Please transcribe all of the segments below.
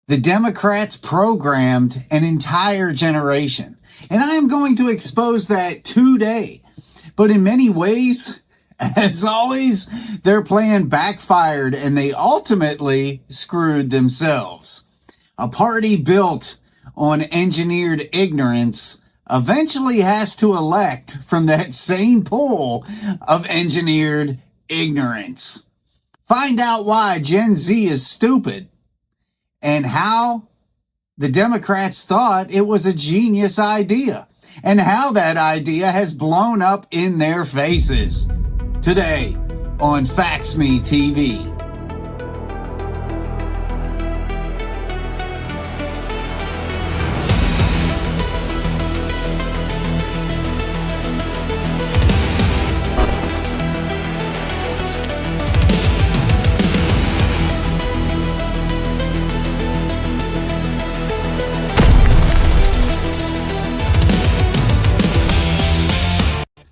The Democrats programmed an entire generation. And I am going to expose that today. But in many ways, as always, their plan backfired and they ultimately screwed themselves. A party built on engineered ignorance eventually has to elect from that same pool of engineered ignorance. Find out why Gen Z is stupid and how the Democrats thought it was a genius idea and how that idea has blown up in their faces. Today on Fax Me TV.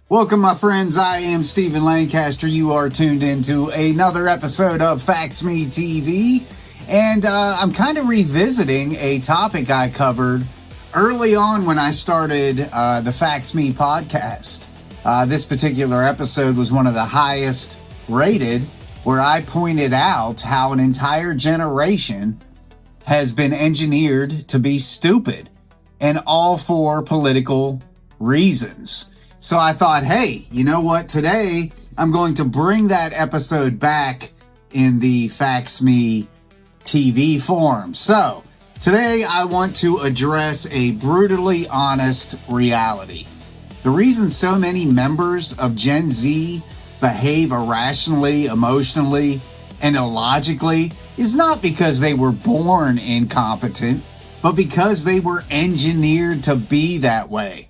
Welcome, my friends. I am Stephen Lancaster. You are tuned into another episode of Fax Me TV. And I'm kind of revisiting a topic I covered early on when I started the Fax Me podcast. This particular episode was one of the highest rated, where I pointed out how an entire generation has been engineered to be stupid, and all for political reasons. So I thought, hey, you know what? Today, I'm going to bring that episode back in the Fax Me TV form. So today, I want to address a brutally honest reality. The reason so many members of Gen Z behave irrationally, emotionally, and illogically is not because they were born incompetent, but because they were engineered to be that way.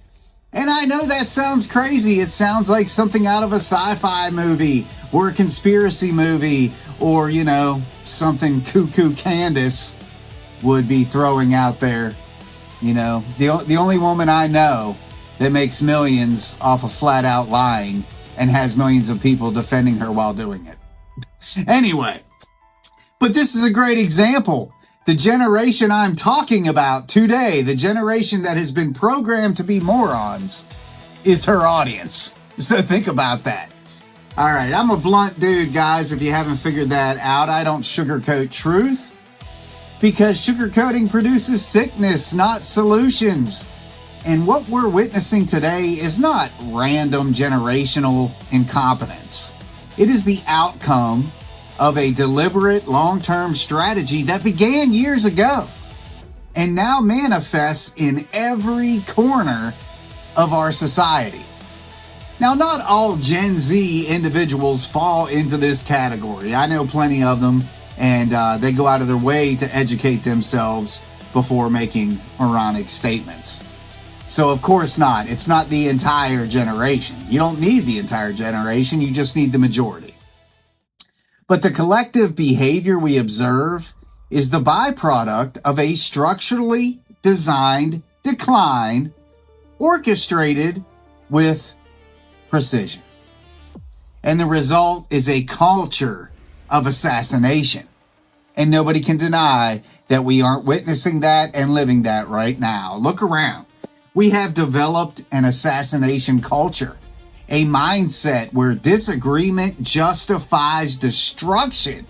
And I know that sounds crazy. It sounds like something out of a sci-fi movie or a conspiracy movie or, you know, something Cuckoo Candace would be throwing out there. You know, the only woman I know that makes millions off of flat out lying and has millions of people defending her while doing it. Anyway, but this is a great example. The generation I'm talking about today, the generation that has been programmed to be morons, is her audience. So think about that. All right, I'm a blunt dude, guys, if you haven't figured that out. I don't sugarcoat truth because sugarcoating produces sickness, not solutions. And what we're witnessing today is not random generational incompetence. It is the outcome of a deliberate long-term strategy that began years ago and now manifests in every corner of our society. Now, not all Gen Z individuals fall into this category. I know plenty of them, and they go out of their way to educate themselves before making moronic statements. So, of course not. It's not the entire generation. You don't need the entire generation. You just need the majority. But the collective behavior we observe is the byproduct of a structurally designed decline orchestrated with precision. And the result is a culture of assassination. And nobody can deny that we aren't witnessing that and living that right now. Look around. We have developed an assassination culture. A mindset where disagreement justifies destruction.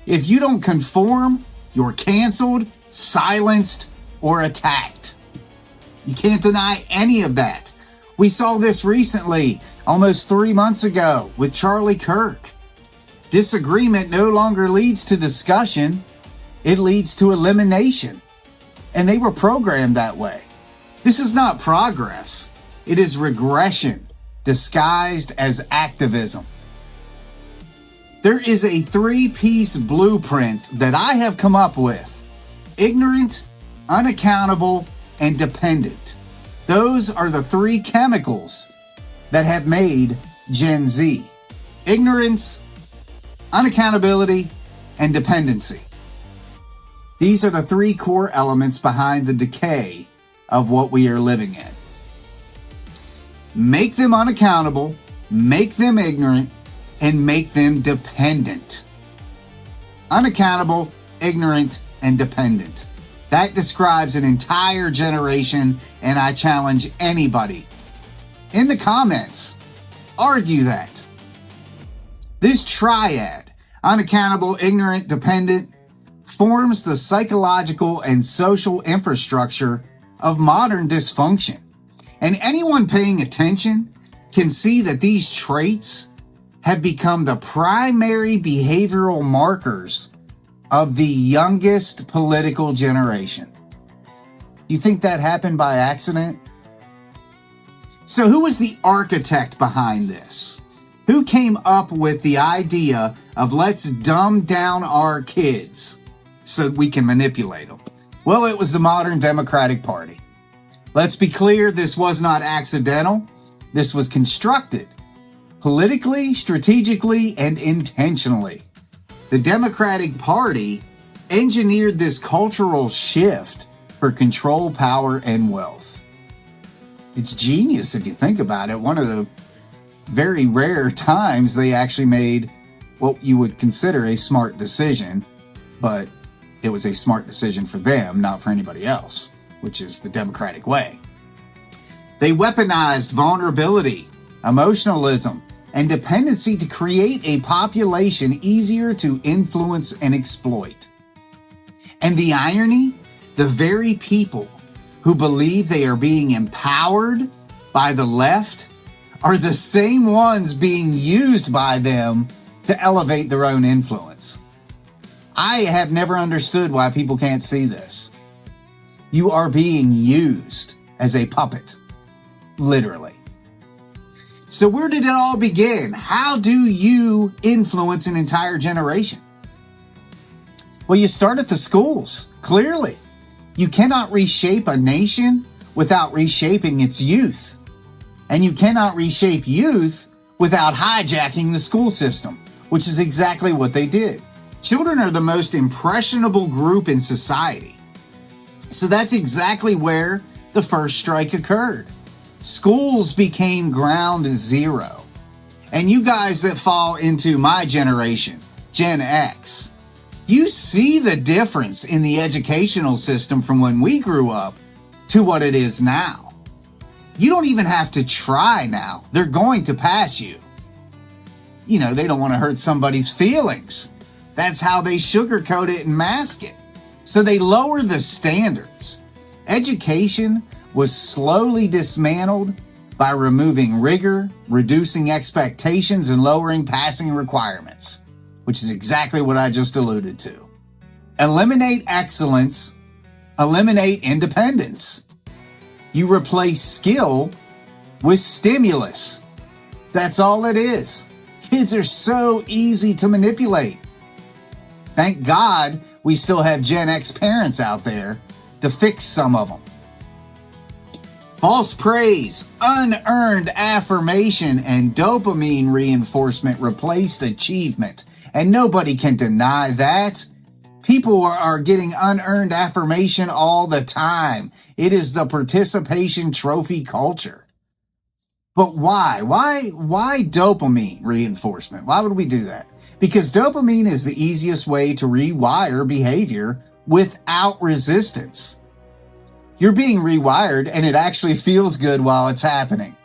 If you don't conform, you're canceled, silenced, or attacked. You can't deny any of that. We saw this recently, almost 3 months ago, with Charlie Kirk. Disagreement no longer leads to discussion, it leads to elimination. And they were programmed that way. This is not progress, it is regression, disguised as activism. There is a 3-piece blueprint that I have come up with. Ignorant, unaccountable, and dependent. Those are the 3 chemicals that have made Gen Z. Ignorance, unaccountability, and dependency. These are the 3 core elements behind the decay of what we are living in. Make them unaccountable, make them ignorant, and make them dependent. Unaccountable, ignorant, and dependent. That describes an entire generation, and I challenge anybody in the comments, argue that. This triad, unaccountable, ignorant, dependent, forms the psychological and social infrastructure of modern dysfunction. And anyone paying attention can see that these traits have become the primary behavioral markers of the youngest political generation. You think that happened by accident? So who was the architect behind this? Who came up with the idea of let's dumb down our kids so we can manipulate them? Well, it was the modern Democratic Party. Let's be clear, this was not accidental. This was constructed politically, strategically, and intentionally. The Democratic Party engineered this cultural shift for control, power, and wealth. It's genius if you think about it. One of the very rare times they actually made what you would consider a smart decision, but it was a smart decision for them, not for anybody else, which is the Democratic way. They weaponized vulnerability, emotionalism, and dependency to create a population easier to influence and exploit. And the irony, the very people who believe they are being empowered by the left are the same ones being used by them to elevate their own influence. I have never understood why people can't see this. You are being used as a puppet, literally. So where did it all begin? How do you influence an entire generation? Well, you start at the schools, clearly. You cannot reshape a nation without reshaping its youth. And you cannot reshape youth without hijacking the school system, which is exactly what they did. Children are the most impressionable group in society. So that's exactly where the first strike occurred. Schools became ground zero. And you guys that fall into my generation, Gen X, you see the difference in the educational system from when we grew up to what it is now. You don't even have to try now. They're going to pass you. You know, they don't want to hurt somebody's feelings. That's how they sugarcoat it and mask it. So they lower the standards. Education was slowly dismantled by removing rigor, reducing expectations, and lowering passing requirements, which is exactly what I just alluded to. Eliminate excellence, eliminate independence. You replace skill with stimulus. That's all it is. Kids are so easy to manipulate. Thank God we still have Gen X parents out there to fix some of them. False praise, unearned affirmation, and dopamine reinforcement replaced achievement. And nobody can deny that. People are getting unearned affirmation all the time. It is the participation trophy culture. But why? Why dopamine reinforcement? Why would we do that? Because dopamine is the easiest way to rewire behavior without resistance. You're being rewired and it actually feels good while it's happening.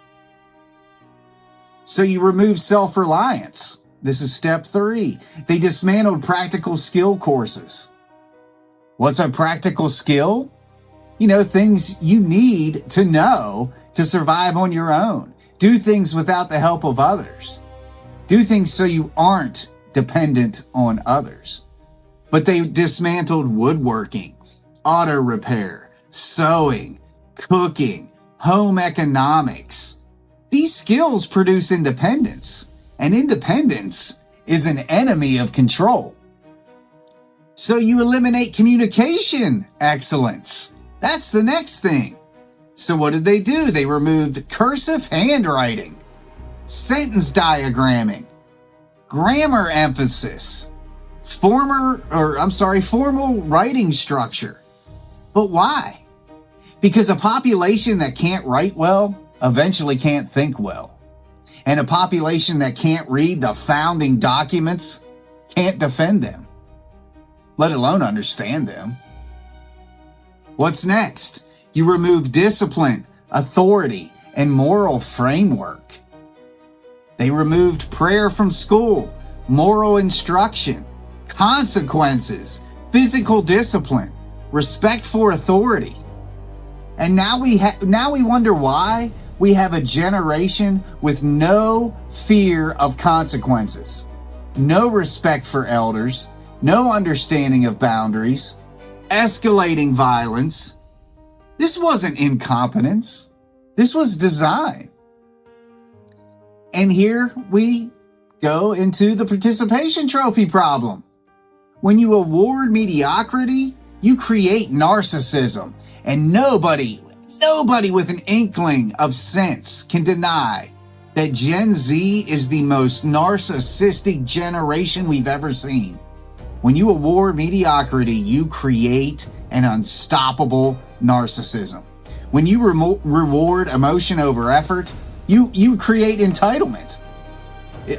So you remove self-reliance. This is step 3. They dismantled practical skill courses. What's a practical skill? You know, things you need to know to survive on your own. Do things without the help of others. Do things so you aren't dependent on others. But they dismantled woodworking, auto repair, sewing, cooking, home economics. These skills produce independence, and independence is an enemy of control. So you eliminate communication excellence. That's the next thing. So what did they do? They removed cursive handwriting, sentence diagramming, grammar emphasis, formal writing structure. But why? Because a population that can't write well eventually can't think well. And a population that can't read the founding documents can't defend them. let alone understand them. What's next? You remove discipline, authority, and moral framework. They removed prayer from school, moral instruction, consequences, physical discipline, respect for authority. And now we wonder why we have a generation with no fear of consequences, no respect for elders, no understanding of boundaries, escalating violence. This wasn't incompetence. This was design. And here we go into the participation trophy problem. When you award mediocrity, you create narcissism. And nobody with an inkling of sense can deny that Gen Z is the most narcissistic generation we've ever seen. When you award mediocrity, you create an unstoppable narcissism. When you reward emotion over effort, you create entitlement.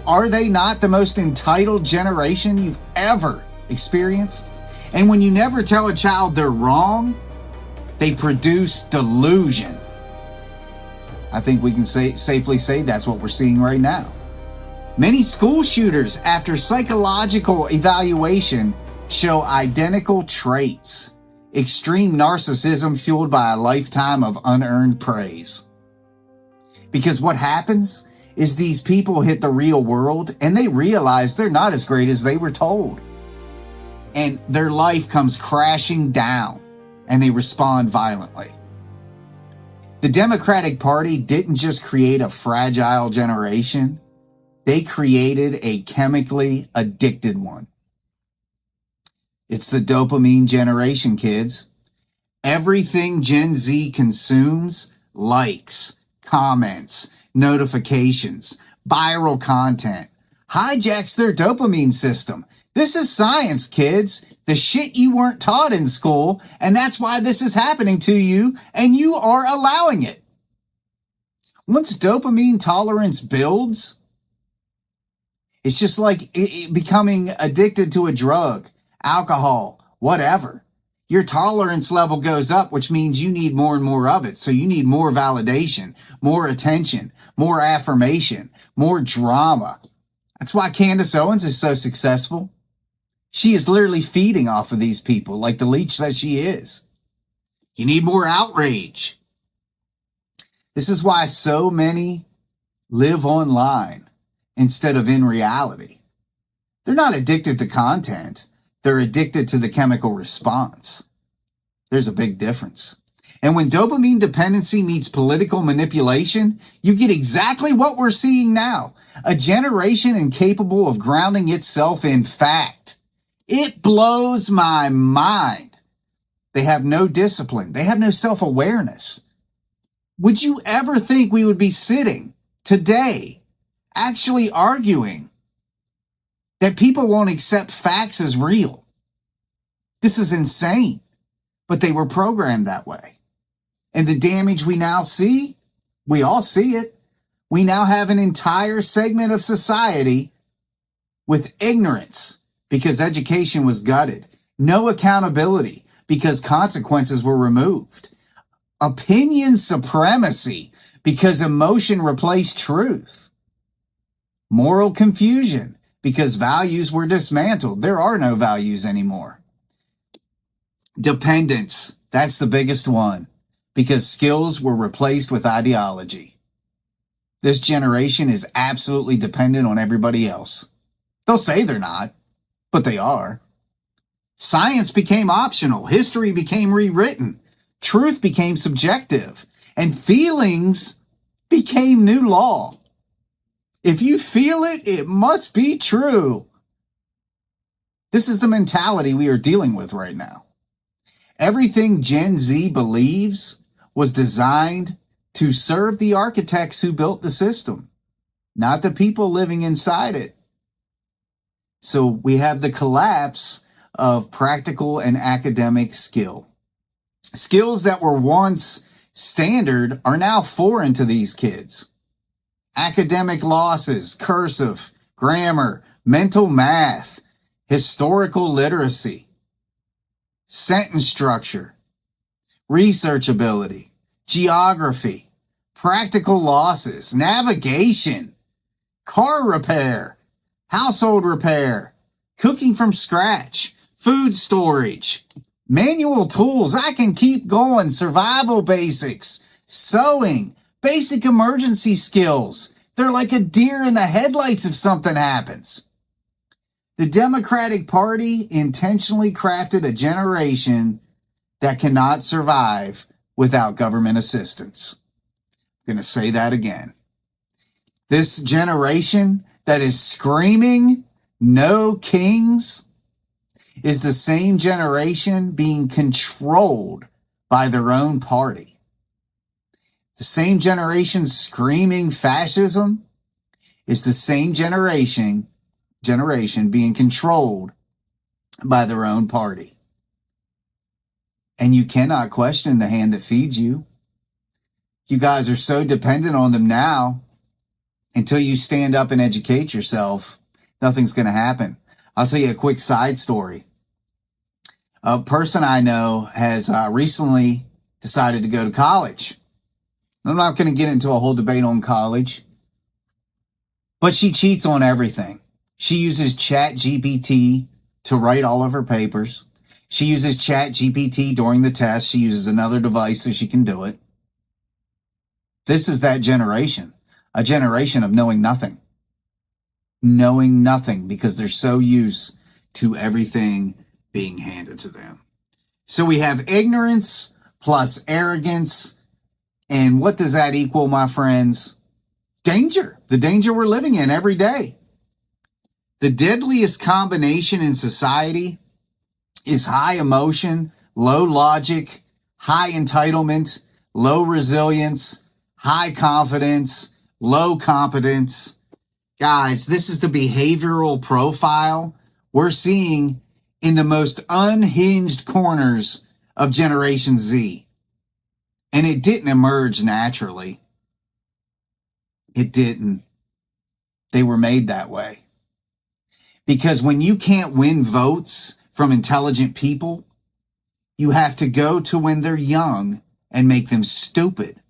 Are they not the most entitled generation you've ever experienced? And when you never tell a child they're wrong, they produce delusion. I think we can safely say that's what we're seeing right now. Many school shooters, after psychological evaluation, show identical traits. Extreme narcissism fueled by a lifetime of unearned praise. Because what happens is these people hit the real world and they realize they're not as great as they were told. And their life comes crashing down and they respond violently. The Democratic Party didn't just create a fragile generation, they created a chemically addicted one. It's the dopamine generation, kids. Everything Gen Z consumes, likes, comments, notifications, viral content, hijacks their dopamine system. This is science, kids. The shit you weren't taught in school, and that's why this is happening to you, and you are allowing it. Once dopamine tolerance builds, it's just like becoming addicted to a drug, alcohol, whatever. Your tolerance level goes up, which means you need more and more of it. So you need more validation, more attention, more affirmation, more drama. That's why Candace Owens is so successful. She is literally feeding off of these people like the leech that she is. You need more outrage. This is why so many live online instead of in reality. They're not addicted to content. They're addicted to the chemical response. There's a big difference. And when dopamine dependency meets political manipulation, you get exactly what we're seeing now. A generation incapable of grounding itself in fact. It blows my mind. They have no discipline. They have no self-awareness. Would you ever think we would be sitting today actually arguing that people won't accept facts as real? This is insane. But they were programmed that way. And the damage we now see, we all see it. We now have an entire segment of society with ignorance because education was gutted. No accountability because consequences were removed. Opinion supremacy because emotion replaced truth. Moral confusion because values were dismantled. There are no values anymore. Dependence, that's the biggest one, because skills were replaced with ideology. This generation is absolutely dependent on everybody else. They'll say they're not, but they are. Science became optional. History became rewritten. Truth became subjective. And feelings became new law. If you feel it, it must be true. This is the mentality we are dealing with right now. Everything Gen Z believes was designed to serve the architects who built the system, not the people living inside it. So we have the collapse of practical and academic skill. Skills that were once standard are now foreign to these kids. Academic losses, cursive, grammar, mental math, historical literacy. sentence structure, research ability, geography, practical losses, navigation, car repair, household repair, cooking from scratch, food storage, manual tools. I can keep going. Survival basics, sewing, basic emergency skills. They're like a deer in the headlights if something happens. The Democratic Party intentionally crafted a generation that cannot survive without government assistance. I'm going to say that again. This generation that is screaming, "No kings," is the same generation being controlled by their own party. The same generation screaming fascism is the same generation being controlled by their own party. And you cannot question the hand that feeds you. You guys are so dependent on them now. Until you stand up and educate yourself, nothing's going to happen. I'll tell you a quick side story. A person I know has recently decided to go to college. I'm not going to get into a whole debate on college, but she cheats on everything. She uses ChatGPT to write all of her papers. She uses ChatGPT during the test. She uses another device so she can do it. This is that generation. A generation of knowing nothing. Knowing nothing because they're so used to everything being handed to them. So we have ignorance plus arrogance. And what does that equal, my friends? Danger. The danger we're living in every day. The deadliest combination in society is high emotion, low logic, high entitlement, low resilience, high confidence, low competence. Guys, this is the behavioral profile we're seeing in the most unhinged corners of Generation Z. And it didn't emerge naturally. It didn't. They were made that way. Because when you can't win votes from intelligent people, you have to go to when they're young and make them stupid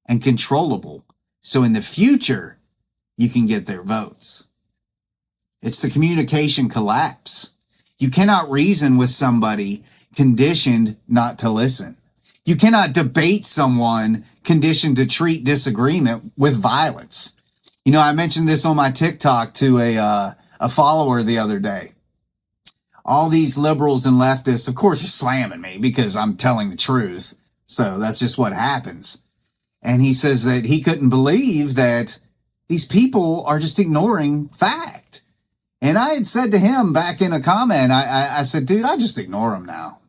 and controllable. So in the future, you can get their votes. It's the communication collapse. You cannot reason with somebody conditioned not to listen. You cannot debate someone conditioned to treat disagreement with violence. You know, I mentioned this on my TikTok to a follower the other day. All these liberals and leftists, of course, are slamming me because I'm telling the truth. So that's just what happens. And he says that he couldn't believe that these people are just ignoring fact. And I had said to him back in a comment, I said, dude, I just ignore them now.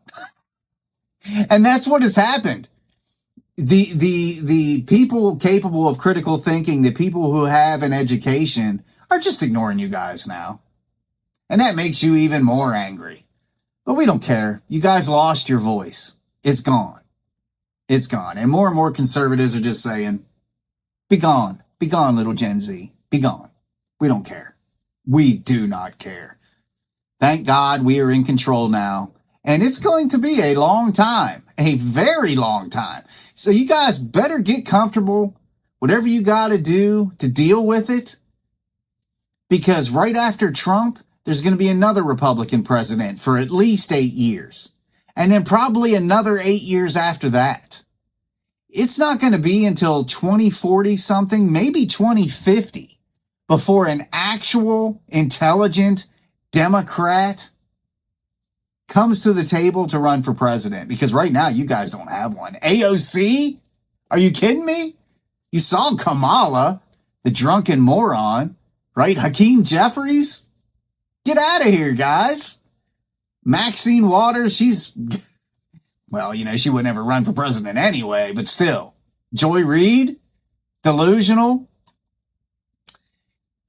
And that's what has happened. The people capable of critical thinking, the people who have an education are just ignoring you guys now. And that makes you even more angry. But we don't care. You guys lost your voice. It's gone. It's gone. And more conservatives are just saying, be gone. Be gone, little Gen Z. Be gone. We don't care. We do not care. Thank God we are in control now. And it's going to be a long time. A very long time. So you guys better get comfortable. Whatever you got to do to deal with it. Because right after Trump, there's going to be another Republican president for at least 8 years. And then probably another 8 years after that. It's not going to be until 2040 something, maybe 2050, before an actual intelligent Democrat comes to the table to run for president. Because right now, you guys don't have one. AOC? Are you kidding me? You saw Kamala, the drunken moron, right? Hakeem Jeffries? Get out of here, guys. Maxine Waters, she's, well, you know, she would never run for president anyway, but still. Joy Reid, delusional.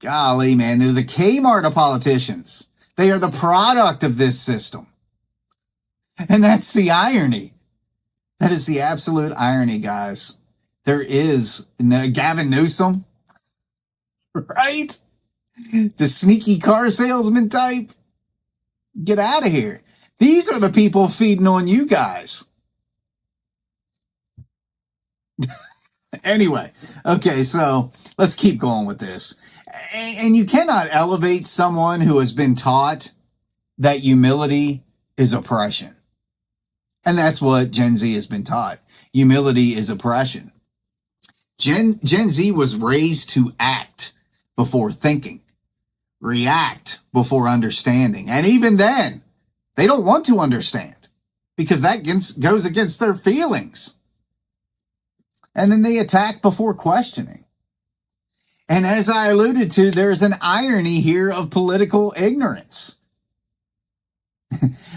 Golly, man, they're the Kmart of politicians. They are the product of this system. And that's the irony. That is the absolute irony, guys. There is Gavin Newsom, right? The sneaky car salesman type. Get out of here. These are the people feeding on you guys. Anyway, okay, so let's keep going with this. And you cannot elevate someone who has been taught that humility is oppression. And that's what Gen Z has been taught. Humility is oppression. Gen Z was raised to act before thinking, react before understanding. And even then, they don't want to understand because that goes against their feelings. And then they attack before questioning. And as I alluded to, there's an irony here of political ignorance.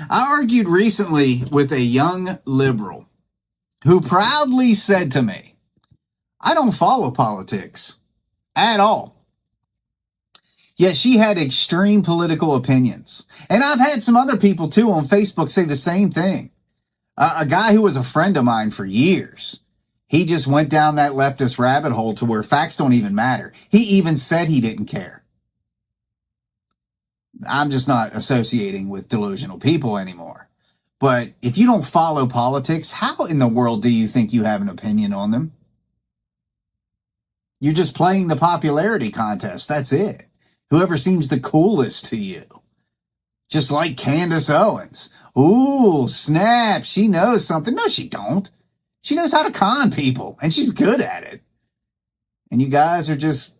I argued recently with a young liberal who proudly said to me, I don't follow politics at all. Yet she had extreme political opinions. And I've had some other people too on Facebook say the same thing. A guy who was a friend of mine for years. He just went down that leftist rabbit hole to where facts don't even matter. He even said he didn't care. I'm just not associating with delusional people anymore. But if you don't follow politics, how in the world do you think you have an opinion on them? You're just playing the popularity contest. That's it. Whoever seems the coolest to you. Just like Candace Owens. Ooh, snap. She knows something. No, she don't. She knows how to con people, and she's good at it. And you guys are just,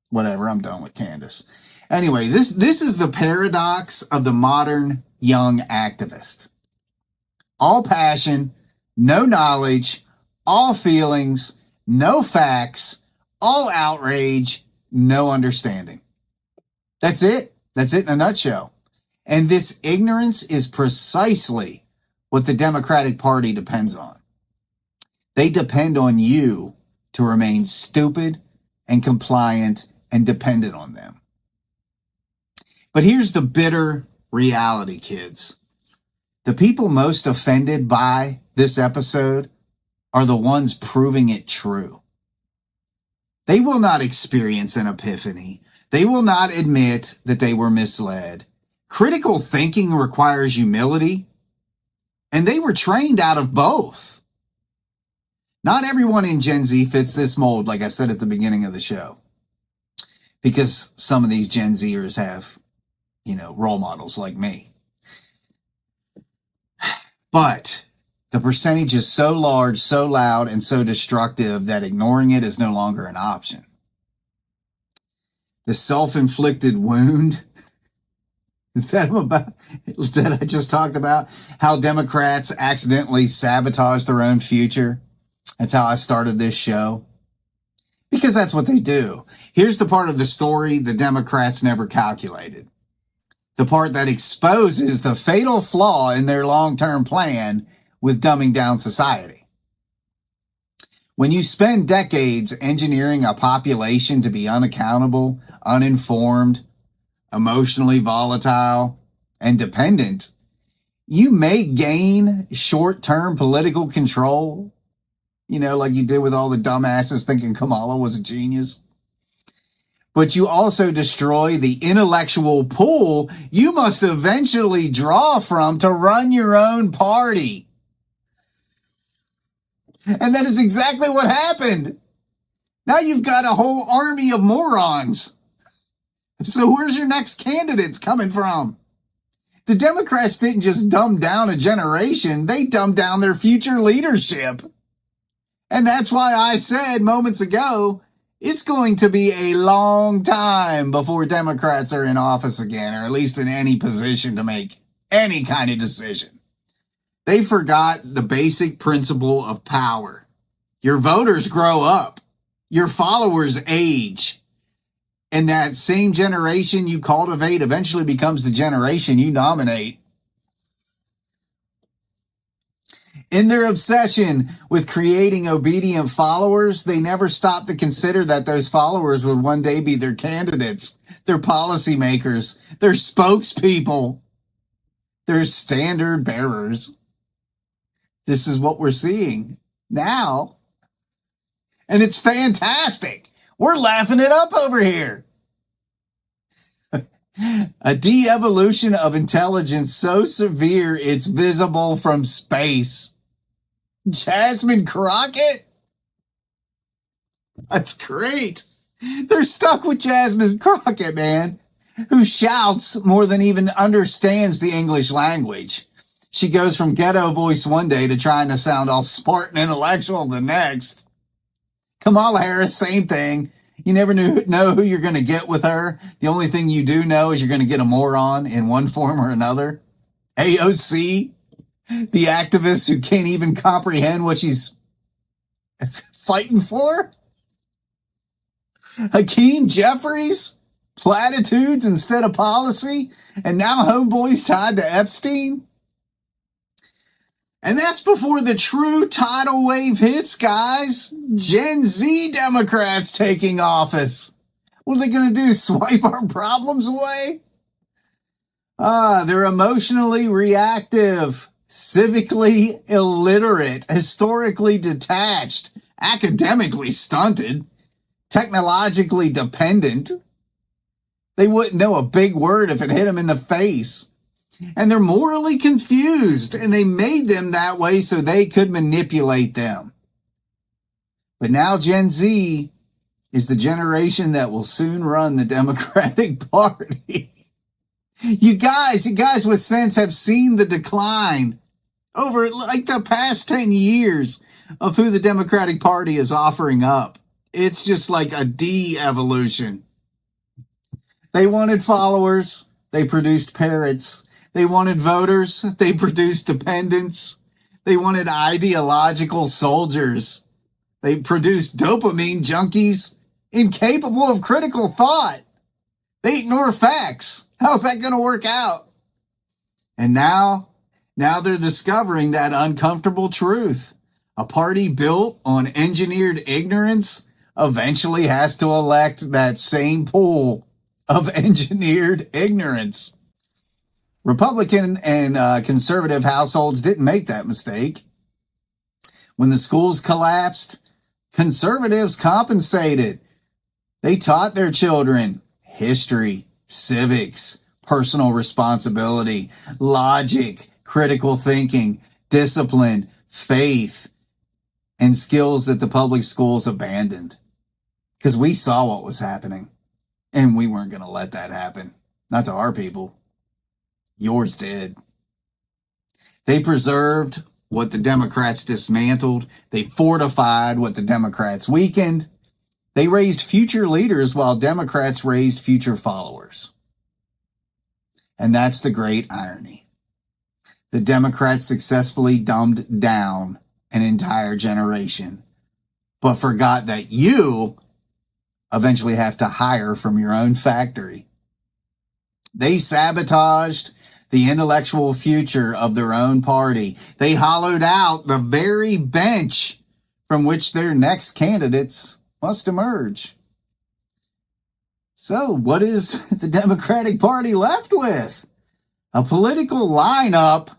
whatever, I'm done with Candace. Anyway, this is the paradox of the modern young activist. All passion, no knowledge, all feelings, no facts, all outrage, no understanding. That's it. That's it in a nutshell. And this ignorance is precisely what the Democratic Party depends on. They depend on you to remain stupid and compliant and dependent on them. But here's the bitter reality, kids. The people most offended by this episode are the ones proving it true. They will not experience an epiphany. They will not admit that they were misled. Critical thinking requires humility, and they were trained out of both. Not everyone in Gen Z fits this mold, like I said at the beginning of the show, because some of these Gen Zers have, role models like me. But the percentage is so large, so loud, and so destructive that ignoring it is no longer an option. The self-inflicted wound that I just talked about, how Democrats accidentally sabotage their own future. That's how I started this show. Because that's what they do. Here's the part of the story the Democrats never calculated. The part that exposes the fatal flaw in their long-term plan with dumbing down society. When you spend decades engineering a population to be unaccountable, uninformed, emotionally volatile, and dependent, you may gain short-term political control, like you did with all the dumbasses thinking Kamala was a genius. But you also destroy the intellectual pool you must eventually draw from to run your own party. And that is exactly what happened. Now you've got a whole army of morons. So where's your next candidates coming from? The Democrats didn't just dumb down a generation, they dumbed down their future leadership. And that's why I said moments ago, it's going to be a long time before Democrats are in office again, or at least in any position to make any kind of decision. They forgot the basic principle of power. Your voters grow up. Your followers age. And that same generation you cultivate eventually becomes the generation you nominate. In their obsession with creating obedient followers, they never stopped to consider that those followers would one day be their candidates, their policymakers, their spokespeople, their standard bearers. This is what we're seeing now. And it's fantastic. We're laughing it up over here. A de-evolution of intelligence so severe it's visible from space. Jasmine Crockett? That's great. They're stuck with Jasmine Crockett, man, who shouts more than even understands the English language. She goes from ghetto voice one day to trying to sound all smart and intellectual the next. Kamala Harris, same thing. You never know who you're going to get with her. The only thing you do know is you're going to get a moron in one form or another. AOC, the activist who can't even comprehend what she's fighting for. Hakeem Jeffries, platitudes instead of policy. And now homeboy's tied to Epstein. And that's before the true tidal wave hits, guys. Gen Z Democrats taking office. What are they going to do? Swipe our problems away? They're emotionally reactive, civically illiterate, historically detached, academically stunted, technologically dependent. They wouldn't know a big word if it hit them in the face. And they're morally confused, and they made them that way so they could manipulate them. But now Gen Z is the generation that will soon run the Democratic Party. You guys with sense have seen the decline over like the past 10 years of who the Democratic Party is offering up. It's just like a de-evolution. They wanted followers. They produced parrots. They wanted voters. They produced dependents. They wanted ideological soldiers. They produced dopamine junkies incapable of critical thought. They ignore facts. How's that going to work out? And now they're discovering that uncomfortable truth. A party built on engineered ignorance eventually has to elect that same pool of engineered ignorance. Republican and conservative households didn't make that mistake. When the schools collapsed, conservatives compensated. They taught their children history, civics, personal responsibility, logic, critical thinking, discipline, faith, and skills that the public schools abandoned. Because we saw what was happening, and we weren't going to let that happen. Not to our people. Yours did. They preserved what the Democrats dismantled. They fortified what the Democrats weakened. They raised future leaders while Democrats raised future followers. And that's the great irony. The Democrats successfully dumbed down an entire generation, but forgot that you eventually have to hire from your own factory. They sabotaged the intellectual future of their own party. They hollowed out the very bench from which their next candidates must emerge. So what is the Democratic Party left with? A political lineup,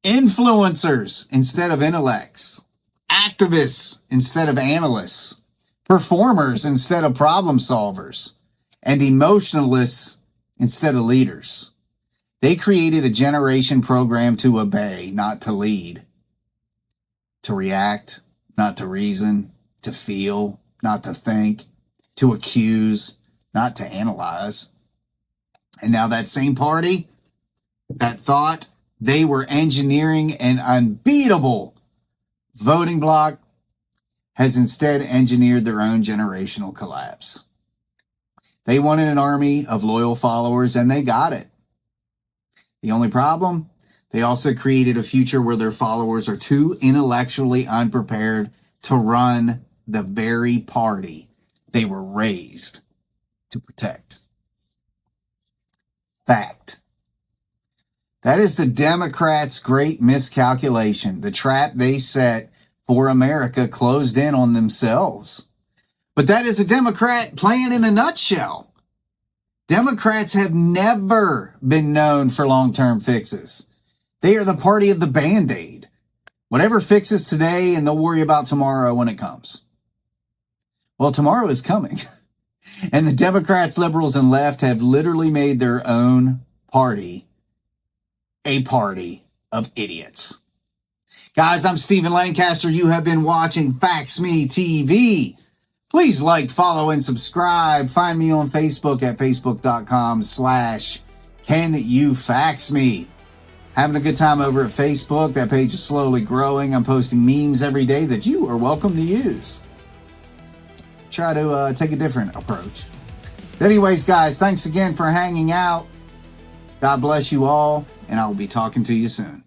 influencers instead of intellects, activists instead of analysts, performers instead of problem solvers, and emotionalists instead of leaders. They created a generation programmed to obey, not to lead, to react, not to reason, to feel, not to think, to accuse, not to analyze. And now that same party that thought they were engineering an unbeatable voting bloc has instead engineered their own generational collapse. They wanted an army of loyal followers, and they got it. The only problem? They also created a future where their followers are too intellectually unprepared to run the very party they were raised to protect. Fact. That is the Democrats' great miscalculation. The trap they set for America closed in on themselves. But that is a Democrat plan in a nutshell. Democrats have never been known for long-term fixes. They are the party of the Band-Aid. Whatever fixes today, and they'll worry about tomorrow when it comes. Well, tomorrow is coming. And the Democrats, liberals, and left have literally made their own party a party of idiots. Guys, I'm Stephen Lancaster. You have been watching Facts Me TV. Please like, follow, and subscribe. Find me on Facebook at facebook.com/CanYouFaxMe. Having a good time over at Facebook. That page is slowly growing. I'm posting memes every day that you are welcome to use. Try to take a different approach. But anyways, guys, thanks again for hanging out. God bless you all, and I will be talking to you soon.